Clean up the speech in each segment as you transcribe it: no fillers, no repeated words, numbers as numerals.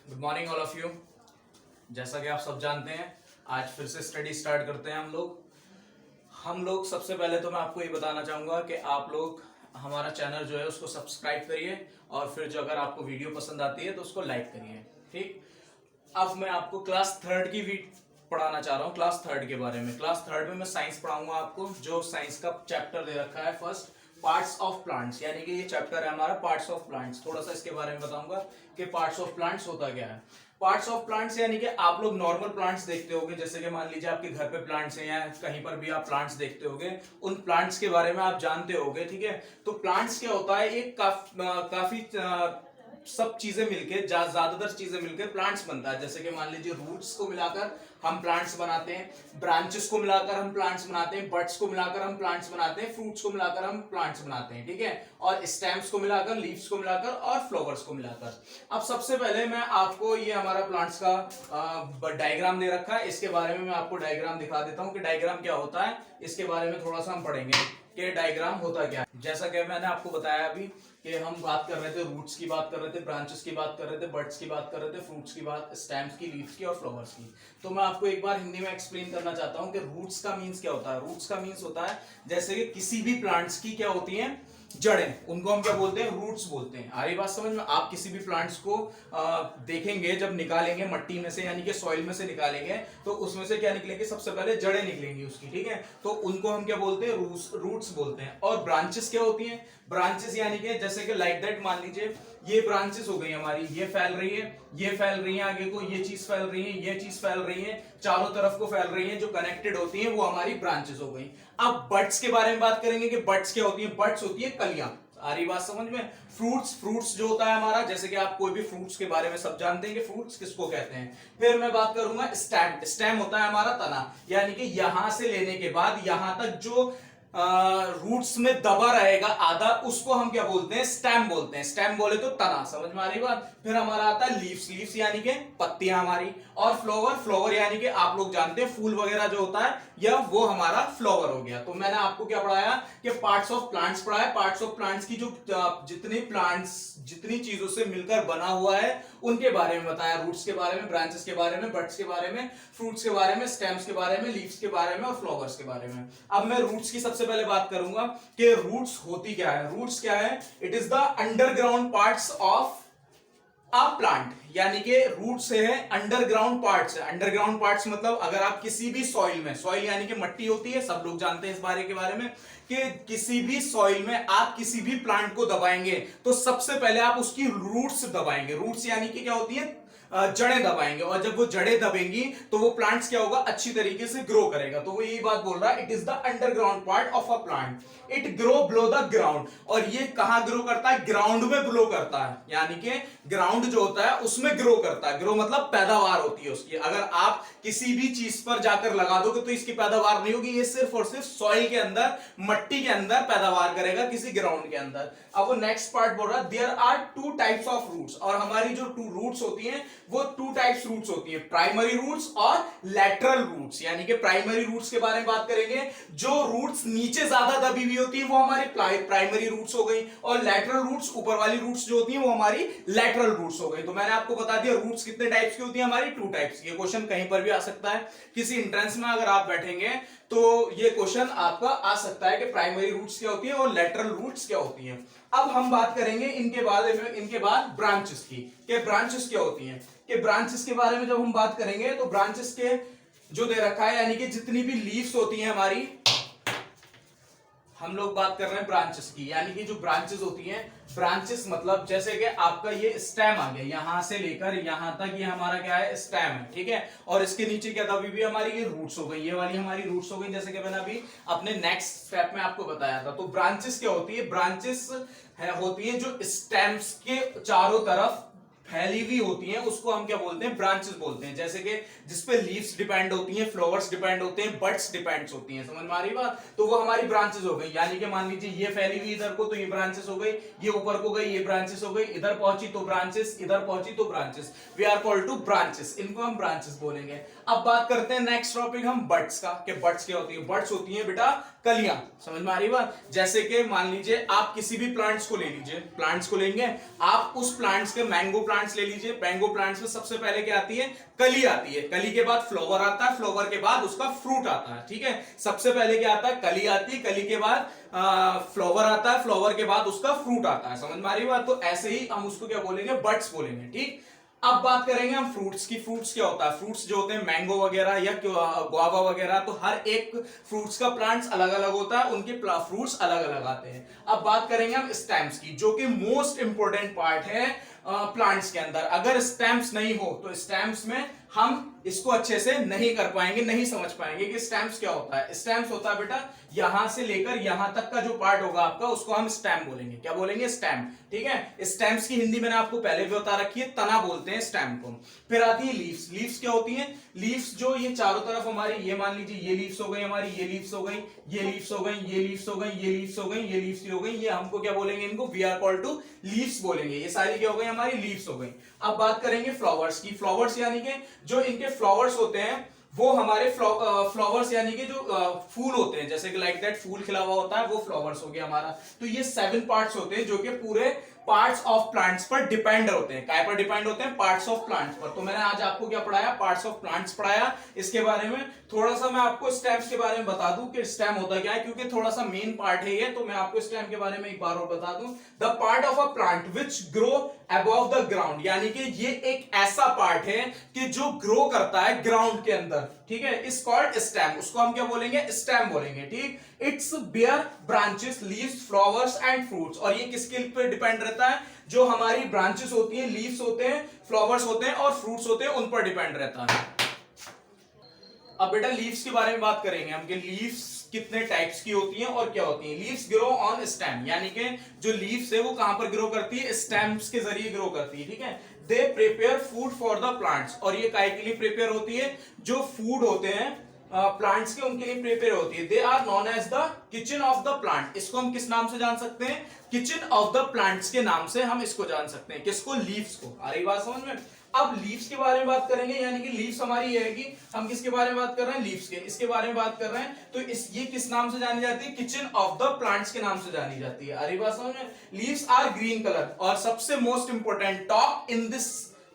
Good morning all of you. जैसा कि आप सब जानते हैं, आज फिर से स्टडी स्टार्ट करते हैं हम लोग सबसे पहले तो मैं आपको ये बताना चाहूँगा कि आप लोग हमारा चैनल जो है उसको सब्सक्राइब करिए और फिर जो अगर आपको वीडियो पसंद आती है तो उसको लाइक करिए। ठीक, अब मैं आपको क्लास थर्ड की वीक पढ़ाना चाह रहा हूँ। क्लास थर्ड के बारे में, क्लास थर्ड में मैं साइंस पढ़ाऊंगा आपको। जो साइंस का चैप्टर दे रखा है फर्स्ट, पार्ट्स ऑफ प्लांट्स, यानी कि ये चैप्टर है हमारा पार्ट्स ऑफ प्लांट्स। थोड़ा सा इसके बारे में बताऊंगा कि पार्ट्स ऑफ प्लांट्स होता क्या है। पार्ट्स ऑफ प्लांट्स यानी कि आप लोग नॉर्मल प्लांट्स देखते होंगे, जैसे कि मान लीजिए आपके घर पे प्लांट्स हैं या कहीं पर भी आप प्लांट्स देखते होंगे, उन प्लांट्स के बारे में आप जानते होंगे। ठीक है, तो प्लांट्स क्या होता है, एक काफी सब चीजें मिलके, ज्यादातर चीजें मिलकर प्लांट्स बनता है। जैसे कि मान लीजिए रूट्स को मिलाकर हम प्लांट्स बनाते हैं, ब्रांचेस को मिलाकर हम प्लांट्स बनाते हैं, बड्स को मिलाकर हम प्लांट्स बनाते हैं, फ्रूट्स को मिलाकर हम प्लांट्स बनाते हैं। ठीक है, और स्टेम्स को मिलाकर, लीव्स को मिलाकर और फ्लावर्स को मिलाकर। अब सबसे पहले मैं आपको ये हमारा प्लांट्स का डायग्राम दे रखा है, इसके बारे में मैं आपको डायग्राम दिखा देता हूं कि डायग्राम क्या होता है। इसके बारे में थोड़ा सा हम पढ़ेंगे कि डायग्राम होता क्या है। जैसा कि मैंने आपको बताया अभी कि हम बात कर रहे थे, रूट्स की बात कर रहे थे, ब्रांचेस की बात कर रहे थे, बड्स की बात कर रहे थे, फ्रूट्स की बात, स्टेम्स की, लीव्स की और फ्लावर्स की। तो मैं आपको एक बार हिंदी में एक्सप्लेन करना चाहता हूं कि रूट्स का मीन्स क्या होता है। रूट्स का मीन्स होता है जैसे कि किसी भी प्लांट्स की क्या होती है, जड़ें, उनको हम क्या बोलते हैं, रूट्स बोलते हैं। आ रही बात समझ में? आप किसी भी प्लांट्स को देखेंगे, जब निकालेंगे मट्टी में से यानी कि सॉइल में से निकालेंगे, तो उसमें से क्या निकलेंगे, सबसे पहले जड़ें निकलेंगी उसकी। ठीक है, तो उनको हम क्या बोलते हैं, रूट्स बोलते हैं। और ब्रांचेस क्या होती हैं, ब्रांचेस यानी कि जैसे कि लाइक दैट, मान लीजिए ये ब्रांचेस हो गई हमारी, ये फैल रही है, ये फैल रही है, आगे को ये चीज फैल रही है, ये चीज फैल रही है, चारों तरफ को फैल रही है, जो कनेक्टेड होती है वो हमारी ब्रांचेस हो गई। अब बड्स के बारे में बात करेंगे कि बड्स क्या होती है। बड्स होती है कलियां। आ रही बात समझ में? फ्रूट्स जो होता है हमारा, जैसे कि आप कोई भी फ्रूट्स के बारे में सब जानते हैं कि फ्रूट्स किसको कहते हैं। फिर मैं बात करूंगा स्टेम। स्टेम होता है हमारा तना, यानी कि यहां से लेने के बाद यहां तक जो रूट्स में दबा रहेगा आधा, उसको हम क्या बोलते हैं, स्टेम बोलते हैं। स्टेम बोले तो तना, समझ में आ रही बात? फिर हमारा आता है लीव्स। लीव्स यानी कि पत्तियां हमारी। और फ्लावर, फ्लावर यानी कि आप लोग जानते हैं फूल वगैरह जो होता है, या वो हमारा फ्लावर हो गया। तो मैंने आपको क्या पढ़ाया कि पार्ट्स ऑफ प्लांट्स पढ़ाया। पार्ट्स ऑफ प्लांट्स की जो जितने प्लांट्स जितनी चीजों से मिलकर बना हुआ है उनके बारे में बताया। रूट्स के बारे में, ब्रांचेस के बारे में, बड्स के बारे में, फ्रूट्स के बारे में, स्टेम्स के बारे में, लीव्स के बारे में और फ्लावर्स के बारे में। अब मैं रूट्स की सबसे पहले बात करूंगा कि रूट्स होती क्या है। रूट्स क्या है? It is the underground parts of a plant, यानी कि रूट से है अंडरग्राउंड पार्ट्स। अंडरग्राउंड पार्ट्स मतलब अगर आप किसी भी सॉइल में, सॉइल यानी कि मट्टी होती है, सब लोग जानते हैं इस बारे के बारे में कि किसी भी सॉइल में आप किसी भी प्लांट को दबाएंगे तो सबसे पहले आप उसकी रूट्स दबाएंगे। रूट्स यानी कि क्या होती है, जड़ें दबाएंगे। और जब वो जड़ें दबेंगी तो वो प्लांट्स क्या होगा, अच्छी तरीके से ग्रो करेगा। तो वो यही बात बोल रहा है, it is the underground part of a plant, it grow below the ground. और ये कहां ग्रो करता है, ग्राउंड में ग्रो करता है, यानी कि ग्राउंड जो होता है उसमें ग्रो करता है। ग्रो मतलब पैदावार होती है उसकी। अगर आप किसी भी चीज पर जाकर लगा दोगे तो इसकी पैदावार नहीं होगी, ये सिर्फ और सिर्फ सॉइल के अंदर, मट्टी के अंदर पैदावार करेगा, किसी ग्राउंड के अंदर। अब वो नेक्स्ट पार्ट बोल रहा है, there are two types of roots. और हमारी जो टू रूट्स होती हैं वो टू टाइप्स रूट्स होती है, प्राइमरी रूट्स और लैटरल रूट्स। यानी कि प्राइमरी रूट्स के बारे में बात करेंगे, जो रूट्स नीचे ज्यादा दबी हुई होती है वो हमारी प्राइमरी रूट्स हो गई, और लैटरल रूट्स, ऊपर वाली रूट्स जो होती हैं वो हमारी लैटरल रूट्स हो गई। तो मैंने आपको बता दिया रूट्स कितने टाइप्स की होती है, हमारी टू टाइप्स की। ये क्वेश्चन कहीं पर भी आ सकता है, किसी एंट्रेंस में अगर आप बैठेंगे तो ये क्वेश्चन आपका आ सकता है कि प्राइमरी रूट्स क्या होती है और लैटरल रूट्स क्या होती हैं। अब हम बात करेंगे इनके बाद ब्रांचेस की, कि ब्रांचेस क्या होती हैं। कि ब्रांचेस के बारे में जब हम बात करेंगे तो ब्रांचेस के जो दे रखा है, यानी कि जितनी भी लीव्स होती हैं हमारी, हम लोग बात कर रहे हैं ब्रांचेस की, यानी कि जो ब्रांचेस होती हैं, ब्रांचेस मतलब जैसे कि आपका ये स्टेम आ गया, यहां से लेकर यहां तक ये हमारा क्या है, स्टेम है। ठीक है, और इसके नीचे क्या था, भी हमारी ये रूट्स हो गई, ये वाली हमारी रूट्स हो गई, जैसे कि मैंने अभी अपने नेक्स्ट स्टेप में आपको बताया था। तो ब्रांचेस क्या होती है, ब्रांचेस होती है जो स्टेम्स के चारों तरफ फैली हुई होती हैं, उसको हम क्या बोलते हैं, ब्रांचेस बोलते हैं। जैसे कि जिसपे लीव्स डिपेंड होती हैं, फ्लावर्स डिपेंड होते हैं, बड्स डिपेंड होती हैं, समझ में आ रही बात? तो वो हमारी ब्रांचेस हो गई। यानी कि मान लीजिए ये फैली हुई इधर को तो ये ब्रांचेस हो गई, ये ऊपर को गई ये ब्रांचेस हो गई, इधर पहुंची तो ब्रांचेस, इधर पहुंची तो branches. We are called to branches, इनको हम ब्रांचेस बोलेंगे। अब बात करते हैं नेक्स्ट टॉपिक हम बड्स का, कि बड्स क्या होती है। बड्स होती है बेटा कलियां, समझ में आ रही बात? जैसे कि मान लीजिए आप किसी भी प्लांट्स को ले लीजिए, प्लांट्स को लेंगे आप, उस प्लांट्स के मैंगो प्लांट्स ले लीजिए, मैंगो प्लांट्स में सबसे पहले क्या आती है, कली आती है, कली के बाद फ्लावर आता है, फ्लावर के बाद उसका फ्रूट आता है, ठीक है। सबसे पहले क्या आता है, कली आती है, कली के बाद फ्लावर आता है, फ्लावर के बाद उसका फ्रूट आता है, समझ में आ रही बात। तो ऐसे ही हम उसको क्या बोलेंगे, बड्स बोलेंगे, ठीक। अब बात करेंगे हम फ्रूट्स की। फ्रूट्स क्या होता है, फ्रूट्स जो होते हैं मैंगो वगैरह या गुआवा वगैरह, तो हर एक फ्रूट्स का प्लांट्स अलग अलग होता है, उनके फ्रूट्स अलग अलग आते हैं। अब बात करेंगे हम स्टेम्स की, जो कि मोस्ट इंपोर्टेंट पार्ट है प्लांट्स के अंदर। अगर स्टेम्स नहीं हो तो स्टेम्स में हम इसको अच्छे से नहीं कर पाएंगे, नहीं समझ पाएंगे कि स्टेम्स क्या होता है। स्टेम्स होता है बेटा यहां से लेकर यहां तक का जो पार्ट होगा आपका, उसको हम स्टेम बोलेंगे। क्या बोलेंगे, स्टेम, ठीक है। स्टेम्स की हिंदी मैंने आपको पहले भी बता रखी है, तना बोलते हैं स्टेम को। फिर आती है लीव्स। लीव्स क्या होती हैं, लीव्स जो ये चारों तरफ हमारी, ये मान लीजिए ये लीव्स हो गई हमारी, ये लीव्स हो गई, ये लीव्स हो गई, ये लीव्स हो गई, ये लीव्स हो गई, ये लीव्स हो गई, ये हमको क्या बोलेंगे, इनको we are called to leaves बोलेंगे। ये सारी क्या हो गई, हमारी लीव्स हो गई। अब बात करेंगे फ्लावर्स की। फ्लावर्स यानी कि जो इनके फ्लावर्स होते हैं वो हमारे फ्लावर्स यानी कि जो फूल होते हैं, जैसे कि लाइक दैट फूल खिला हुआ होता है, वो फ्लावर्स हो गया हमारा। तो ये 7 पार्ट्स होते हैं जो कि पूरे पार्ट्स ऑफ प्लांट्स पर डिपेंड होते हैं। काय पर डिपेंड होते हैं, पार्ट्स ऑफ प्लांट्स पर। तो मैंने आज आपको क्या पढ़ाया, पार्ट्स ऑफ प्लांट्स पढ़ाया। इसके बारे में थोड़ा सा मैं आपको स्टेम्स के बारे में बता दूं कि स्टेम होता क्या है, क्योंकि थोड़ा सा मेन पार्ट है ये, तो मैं आपको स्टेम के बारे में एक बार और बता दूं। The part of a plant which grow above the ground, यानी कि ये एक ऐसा पार्ट है कि जो ग्रो करता है ग्राउंड के अंदर, ठीक है, इज कॉल्ड स्टेम। उसको हम क्या बोलेंगे, स्टेम बोलेंगे, ठीक। It's bear branches, leaves, flowers and fruits. और ये किसके पे डिपेंड रहता है, जो हमारी ब्रांचेस होती हैं, लीव्स होते हैं, फ्लावर्स होते हैं और फ्रूट्स होते हैं, उन पर डिपेंड रहता है। अब बेटा लीव्स के बारे में बात करेंगे हम कि लीव्स कितने टाइप्स की होती हैं और क्या होती हैं। लीव्स ग्रो ऑन स्टेम, यानी कि जो लीव्स है वो कहां पर ग्रो करती है, स्टेम्स के जरिए ग्रो करती है, ठीक है। They prepare food for the plants. और ये काय के लिए प्रिपेयर होती है, जो फूड होते हैं प्लांट्स के, उनके लिए प्रिपेयर होती है। They are known as the kitchen of the plant. इसको हम किस नाम से जान सकते हैं, किचन ऑफ द प्लांट्स के नाम से हम इसको जान सकते हैं। किसको, लीव्स को। आ रही बात समझ में। अब लीव्स के बारे में बात करेंगे, यानी कि लीव्स हमारी ये है कि हम किसके बारे में बात कर रहे हैं, लीव्स के, इसके बारे में बात कर रहे हैं। तो ये किस नाम से जानी जाती है, किचन ऑफ द प्लांट्स के नाम से जानी जाती है। आ रही बात समझ में। Leaves are green colour. और सबसे most important top in this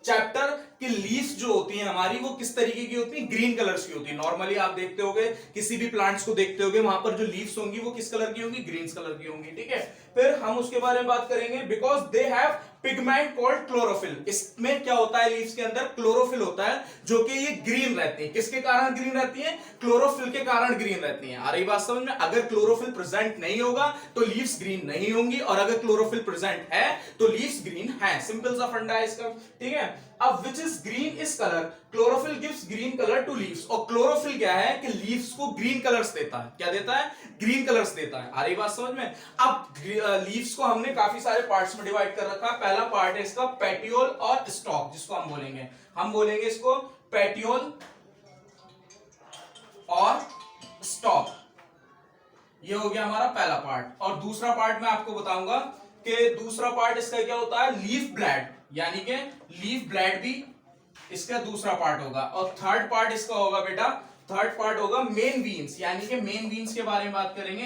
chapter कि लीव्स जो होती हैं हमारी, वो किस तरीके की होती है, ग्रीन कलर्स की होती है। नॉर्मली आप देखते होंगे, किसी भी प्लांट्स को देखते होंगे, वहां पर जो लीव्स होंगी वो किस कलर की होंगी, ग्रीन कलर की होंगी, ठीक है। फिर हम उसके बारे में बात करेंगे, because they have pigment called chlorophyll. इसमें क्या होता है, लीव्स के अंदर क्लोरोफिल होता है, जो कि ये ग्रीन रहती है। किसके कारण ग्रीन रहती है, क्लोरोफिल के कारण ग्रीन रहती है। आ रही बात समझ में। अगर क्लोरोफिल प्रेजेंट नहीं होगा तो लीव्स ग्रीन नहीं होंगी, और अगर क्लोरोफिल प्रेजेंट है तो लीव्स ग्रीन है। सिंपल सा फंडा है इसका, ठीक है। अब which is green is colour, chlorophyll gives green colour to leaves. और क्लोरोफिल क्या है कि लीव्स को ग्रीन कलर्स देता है। क्या देता है, ग्रीन कलर्स देता है। आ रही बात समझ में। अब लीव्स को हमने काफी सारे पार्ट्स में डिवाइड कर रखा है। पहला पार्ट है इसका पेटियोल और स्टॉक, जिसको हम बोलेंगे इसको पेटियोल और स्टॉक। ये हो गया हमारा पहला पार्ट। और दूसरा पार्ट मैं आपको बताऊंगा कि दूसरा पार्ट इसका क्या होता है, लीफ ब्लैड, यानी कि लीफ ब्लैड भी इसका दूसरा पार्ट होगा। और थर्ड पार्ट इसका होगा बेटा, थर्ड पार्ट होगा मेन वीन्स, यानी कि मेन वीन्स के बारे में बात करेंगे।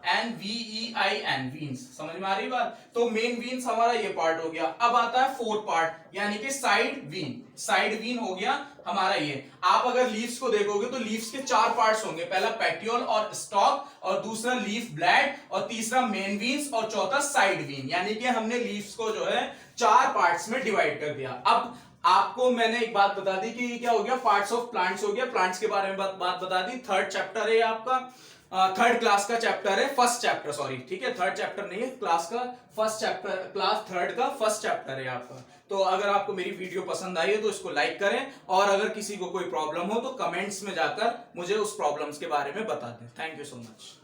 MAINVEIN, वीन्स। समझ में आ रही बात। तो मेन वीन्स हमारा ये पार्ट हो गया। अब आता है फोर्थ पार्ट, यानी कि साइड वीन। साइड वीन हो गया हमारा ये। आप अगर लीव्स को देखोगे तो लीव्स के 4 पार्ट्स होंगे। पहला पेटियोल और स्टॉक, और दूसरा लीफ ब्लैड, और तीसरा मेन वीन्स, और चौथा साइड वीन। यानी कि हमने लीव्स को जो है 4 पार्ट्स में डिवाइड कर दिया। अब आपको मैंने एक बात बता दी कि ये क्या हो गया, पार्ट्स ऑफ प्लांट्स हो गया। प्लांट्स के बारे में बात बता दी। थर्ड चैप्टर है आपका, थर्ड क्लास का चैप्टर है, फर्स्ट चैप्टर, सॉरी, ठीक है, थर्ड चैप्टर नहीं है, क्लास का फर्स्ट चैप्टर, क्लास थर्ड का फर्स्ट चैप्टर है आपका। तो अगर आपको मेरी वीडियो पसंद आई है तो इसको लाइक करें, और अगर किसी को कोई प्रॉब्लम हो तो कमेंट्स में जाकर मुझे उस प्रॉब्लम्स के बारे में बता दें। Thank you so much.